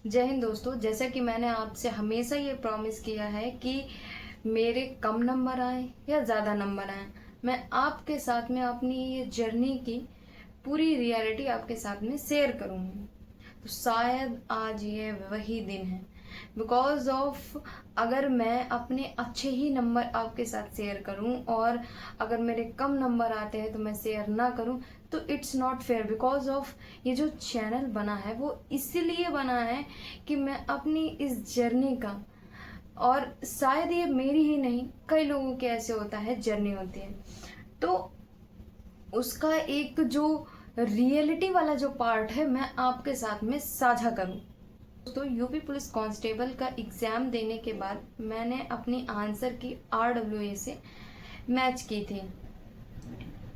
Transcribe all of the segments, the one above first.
जय हिंद दोस्तों। जैसा कि मैंने आपसे हमेशा ये प्रॉमिस किया है कि मेरे कम नंबर आए या ज़्यादा नंबर आए, मैं आपके साथ में अपनी ये जर्नी की पूरी रियलिटी आपके साथ में शेयर करूँगी। तो शायद आज ये वही दिन है, बिकॉज ऑफ अगर मैं अपने अच्छे ही नंबर आपके साथ शेयर करूं और अगर मेरे कम नंबर आते हैं तो मैं शेयर ना करूं तो it's not fair. Because of ये जो चैनल बना है वो इसीलिए बना है कि मैं अपनी इस जर्नी का, और शायद ये मेरी ही नहीं कई लोगों के ऐसे होता है, जर्नी होती है, तो उसका एक जो रियलिटी वाला जो पार्ट है मैं आपके साथ में साझा करूं। दोस्तों, यूपी पुलिस कांस्टेबल का एग्ज़ाम देने के बाद मैंने अपनी आंसर की RWA से मैच की थी।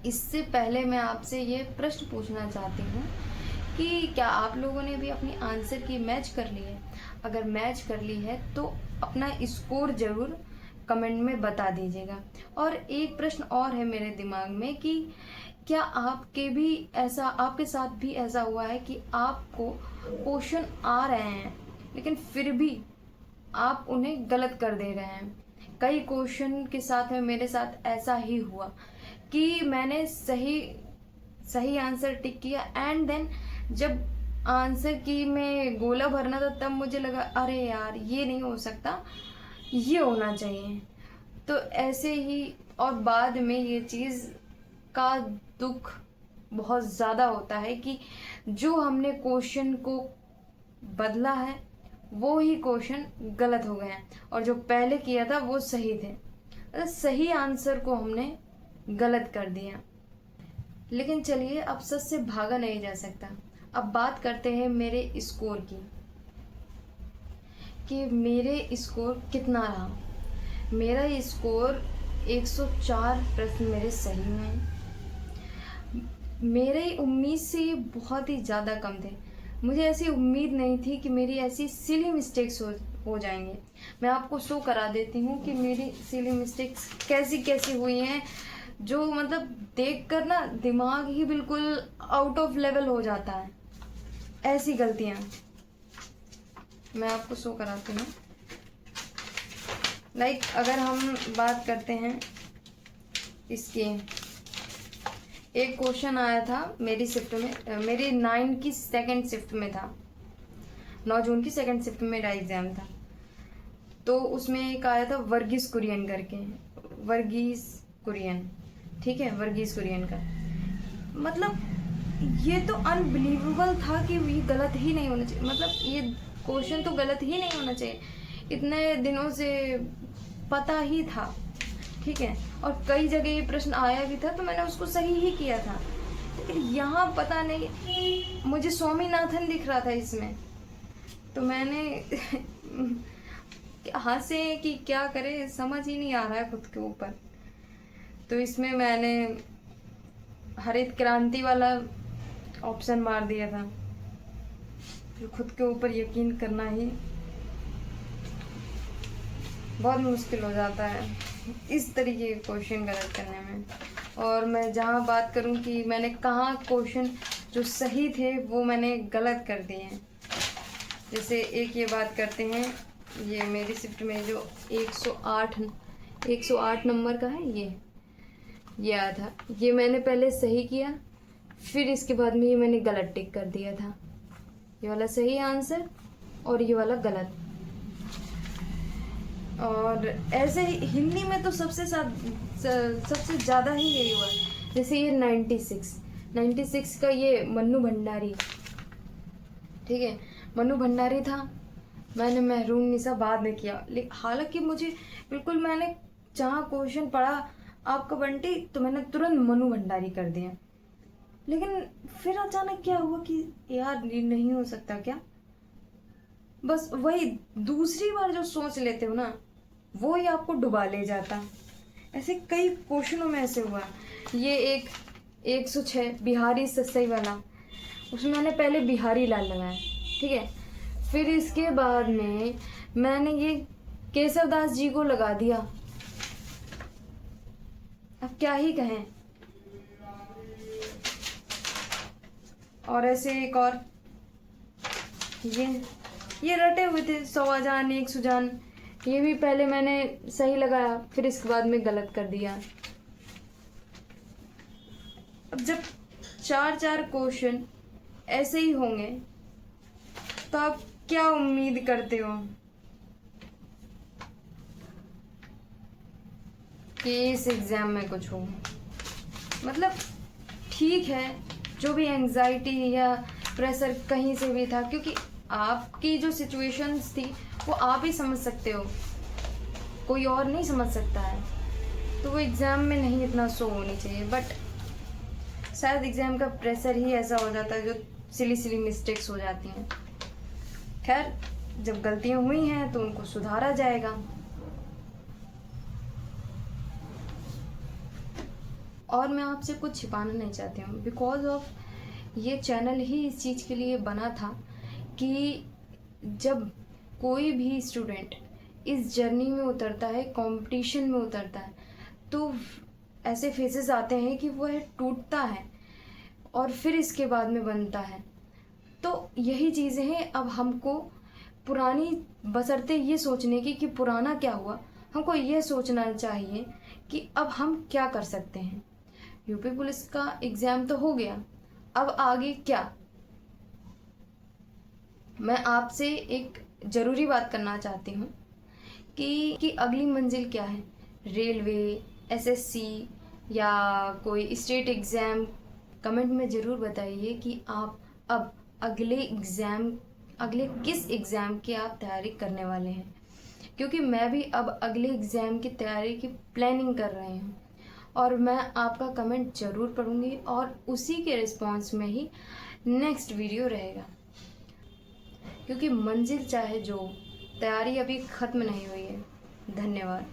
इससे पहले मैं आपसे ये प्रश्न पूछना चाहती हूँ कि क्या आप लोगों ने भी अपनी आंसर की मैच कर ली है? अगर मैच कर ली है तो अपना स्कोर ज़रूर कमेंट में बता दीजिएगा। और एक प्रश्न और है मेरे दिमाग में कि क्या आपके साथ भी ऐसा हुआ है कि आपको क्वेश्चन आ रहे हैं लेकिन फिर भी आप उन्हें गलत कर दे रहे हैं? कई क्वेश्चन के साथ में मेरे साथ ऐसा ही हुआ कि मैंने सही आंसर टिक किया एंड देन जब आंसर की में गोला भरना था तब मुझे लगा अरे यार ये नहीं हो सकता, ये होना चाहिए। तो ऐसे ही, और बाद में ये चीज़ का दुख बहुत ज़्यादा होता है कि जो हमने क्वेश्चन को बदला है वो ही क्वेश्चन गलत हो गए हैं और जो पहले किया था वो सही थे। तो सही आंसर को हमने गलत कर दिया। लेकिन चलिए, अब सच से भागा नहीं जा सकता। अब बात करते हैं मेरे स्कोर की कि मेरे स्कोर कितना रहा। मेरा स्कोर 104 प्रश्न मेरे सही हुए हैं। मेरे उम्मीद से ये बहुत ही ज़्यादा कम थे। मुझे ऐसी उम्मीद नहीं थी कि मेरी ऐसी सिली मिस्टेक्स हो जाएंगे। मैं आपको शो करा देती हूँ कि मेरी सिली मिस्टेक्स कैसी कैसी हुई हैं, जो मतलब देखकर ना दिमाग ही बिल्कुल आउट ऑफ लेवल हो जाता है। ऐसी गलतियाँ मैं आपको शो कराती हूँ। लाइक अगर हम बात करते हैं इसकी, एक क्वेश्चन आया था मेरी शिफ्ट में, मेरी 9 की सेकंड शिफ्ट में था, 9 जून की सेकंड शिफ्ट में मेरा एग्ज़ाम था। तो उसमें एक आया था वर्गीस कुरियन करके, वर्गीस कुरियन, ठीक है, वर्गीस कुरियन का मतलब ये तो अनबिलीवेबल था कि ये गलत ही नहीं होना चाहिए। मतलब ये क्वेश्चन तो गलत ही नहीं होना चाहिए, इतने दिनों से पता ही था, ठीक है, और कई जगह ये प्रश्न आया भी था तो मैंने उसको सही ही किया था। लेकिन यहाँ पता नहीं मुझे स्वामीनाथन दिख रहा था इसमें, तो मैंने हंसे कि क्या करे, समझ ही नहीं आ रहा है खुद के ऊपर। तो इसमें मैंने हरित क्रांति वाला ऑप्शन मार दिया था। फिर खुद के ऊपर यकीन करना ही बहुत मुश्किल हो जाता है इस तरीके के क्वेश्चन गलत करने में। और मैं जहाँ बात करूँ कि मैंने कहाँ क्वेश्चन जो सही थे वो मैंने गलत कर दिए हैं, जैसे एक ये बात करते हैं, ये मेरी शिफ्ट में जो 108 नंबर का है, ये आया था, ये मैंने पहले सही किया, फिर इसके बाद में ये मैंने गलत टिक कर दिया था। ये वाला सही आंसर और ये वाला गलत। और ऐसे ही हिंदी में तो सबसे ज़्यादा ही यही हुआ। जैसे ये 96 का ये मन्नू भंडारी, ठीक है, मन्नू भंडारी था, मैंने महरून निशा बाद में किया। हालांकि मुझे बिल्कुल, मैंने जहाँ क्वेश्चन पढ़ा आपका बंटी तो मैंने तुरंत मन्नू भंडारी कर दिया। लेकिन फिर अचानक क्या हुआ कि यार नहीं हो सकता क्या, बस वही दूसरी बार जो सोच लेते हो ना वो ही आपको डुबा ले जाता। ऐसे कई क्वेश्चनों में ऐसे हुआ। ये एक 106 बिहारी सस्सई वाला, उसमें मैंने पहले बिहारी लाल लगाया, ठीक है, फिर इसके बाद में मैंने ये केशवदास जी को लगा दिया। अब क्या ही कहें। और ऐसे एक और ये ये रटे हुए थे 100 अजान 1 सुजान, ये भी पहले मैंने सही लगाया, फिर इसके बाद में गलत कर दिया। अब जब 4 क्वेश्चन ऐसे ही होंगे तो आप क्या उम्मीद करते हो कि इस एग्ज़ाम में कुछ हो? मतलब ठीक है, जो भी एंजाइटी या प्रेशर कहीं से भी था, क्योंकि आपकी जो सिचुएशंस थी वो आप ही समझ सकते हो, कोई और नहीं समझ सकता है। तो वो एग्ज़ाम में नहीं इतना शो होनी चाहिए, बट शायद एग्ज़ाम का प्रेशर ही ऐसा हो जाता है जो सिली मिस्टेक्स हो जाती हैं। खैर, जब गलतियाँ हुई हैं तो उनको सुधारा जाएगा। और मैं आपसे कुछ छिपाना नहीं चाहती हूँ, बिकॉज ऑफ ये चैनल ही इस चीज़ के लिए बना था कि जब कोई भी स्टूडेंट इस जर्नी में उतरता है, कंपटीशन में उतरता है, तो ऐसे फेजेस आते हैं कि वह टूटता है और फिर इसके बाद में बनता है। तो यही चीज़ें हैं। अब हमको पुरानी बशर्ते ये सोचने की कि पुराना क्या हुआ, हमको ये सोचना चाहिए कि अब हम क्या कर सकते हैं। यूपी पुलिस का एग्ज़ाम तो हो गया, अब आगे क्या? मैं आपसे एक ज़रूरी बात करना चाहती हूँ कि अगली मंजिल क्या है। रेलवे, एसएससी या कोई स्टेट एग्ज़ाम, कमेंट में ज़रूर बताइए कि आप अब अगले किस एग्ज़ाम की आप तैयारी करने वाले हैं, क्योंकि मैं भी अब अगले एग्ज़ाम की तैयारी की प्लानिंग कर रही हूँ और मैं आपका कमेंट ज़रूर पढ़ूँगी और उसी के रिस्पॉन्स में ही नेक्स्ट वीडियो रहेगा। क्योंकि मंजिल चाहे जो, तैयारी अभी ख़त्म नहीं हुई है। धन्यवाद।